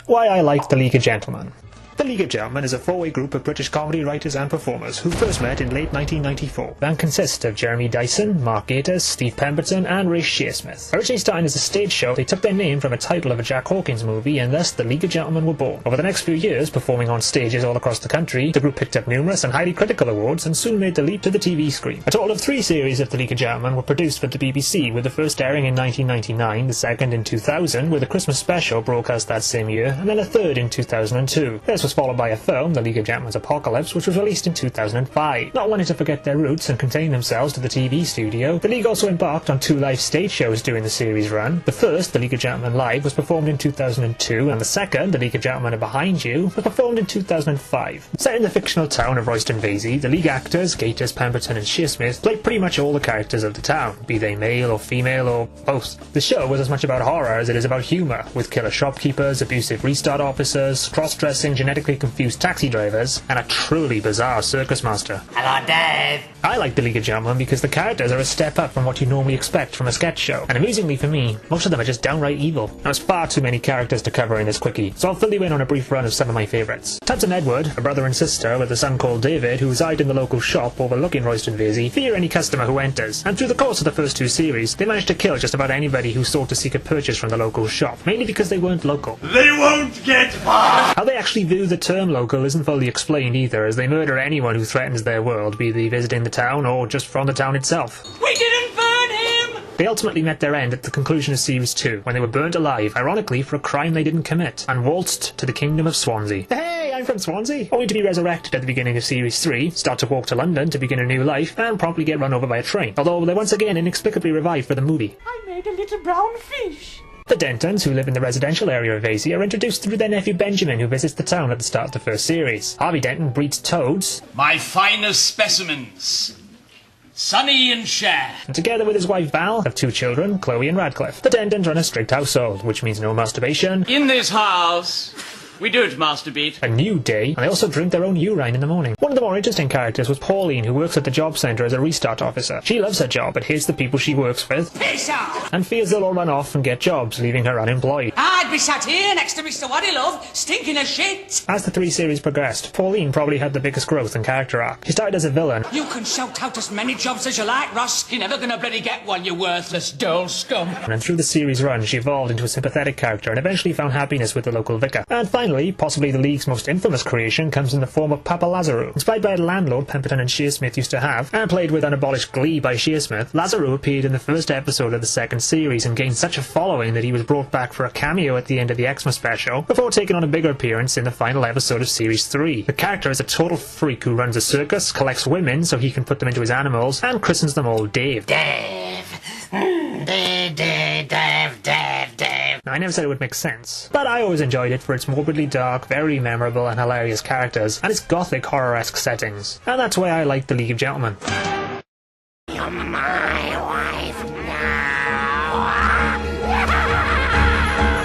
Why I like The League of Gentlemen. The League of Gentlemen is a four-way group of British comedy writers and performers who first met in late 1994 and consist of Jeremy Dyson, Mark Gatiss, Steve Pemberton and Ray Shearsmith. Originally starting as a stage show, they took their name from a title of a Jack Hawkins movie, and thus The League of Gentlemen were born. Over the next few years, performing on stages all across the country, the group picked up numerous and highly critical awards and soon made the leap to the TV screen. A total of 3 series of The League of Gentlemen were produced for the BBC, with the first airing in 1999, the second in 2000, with a Christmas special broadcast that same year, and then a third in 2002. This was followed by a film, The League of Gentlemen's Apocalypse, which was released in 2005. Not wanting to forget their roots and contain themselves to the TV studio, the League also embarked on 2 live stage shows during the series run. The first, The League of Gentlemen Live, was performed in 2002, and the second, The League of Gentlemen Are Behind You, was performed in 2005. Set in the fictional town of Royston Vasey, the League actors, Gatiss, Pemberton and Shearsmith, played pretty much all the characters of the town, be they male or female or both. The show was as much about horror as it is about humour, with killer shopkeepers, abusive restart officers, cross-dressing, genetically confused taxi drivers, and a truly bizarre circus master. Hello, Dave! I like The League of Gentlemen because the characters are a step up from what you normally expect from a sketch show, and amusingly for me, most of them are just downright evil. There's far too many characters to cover in this quickie, so I'll fill you in on a brief run of some of my favourites. Tubbs and Edward, a brother and sister with a son called David who reside in the local shop overlooking Royston Vasey, fear any customer who enters, and through the course of the first 2 series, they managed to kill just about anybody who sought to seek a purchase from the local shop, mainly because they weren't local. They won't get far! How they actually view the term local isn't fully explained either, as they murder anyone who threatens their world, be they visiting the town or just from the town itself. We didn't burn him! They ultimately met their end at the conclusion of Series 2, when they were burnt alive, ironically for a crime they didn't commit, and waltzed to the kingdom of Swansea. Hey, I'm from Swansea! Only to be resurrected at the beginning of Series 3, start to walk to London to begin a new life, and promptly get run over by a train, although they're once again inexplicably revived for the movie. I made a little brown fish. The Dentons, who live in the residential area of Vasey, are introduced through their nephew Benjamin, who visits the town at the start of the first series. Harvey Denton breeds toads, my finest specimens, Sonny and Cher. And together with his wife Val, have 2 children, Chloe and Radcliffe. The Dentons run a strict household, which means no masturbation. In this house, we don't masturbate. A new day, and they also drink their own urine in the morning. One of the more interesting characters was Pauline, who works at the job centre as a restart officer. She loves her job, but hates the people she works with, Peace out! and fears they'll all run off and get jobs, leaving her unemployed. I'd be sat here next to Mr. Waddylove, stinking of shit! As the 3 series progressed, Pauline probably had the biggest growth and character arc. She started as a villain, You can shout out as many jobs as you like, Ross. You're never gonna bloody get one, you worthless dull scum. and through the series run, she evolved into a sympathetic character and eventually found happiness with the local vicar. And finally, possibly the League's most infamous creation comes in the form of Papa Lazarou. Inspired by a landlord Pemberton and Shearsmith used to have, and played with unabolished glee by Shearsmith, Lazarou appeared in the first episode of the second series and gained such a following that he was brought back for a cameo at the end of the Xmas special, before taking on a bigger appearance in the final episode of Series 3. The character is a total freak who runs a circus, collects women so he can put them into his animals, and christens them all Dave. Dave. Dave. Now, I never said it would make sense, but I always enjoyed it for its morbidly dark, very memorable and hilarious characters, and its gothic horror-esque settings. And that's why I like The League of Gentlemen.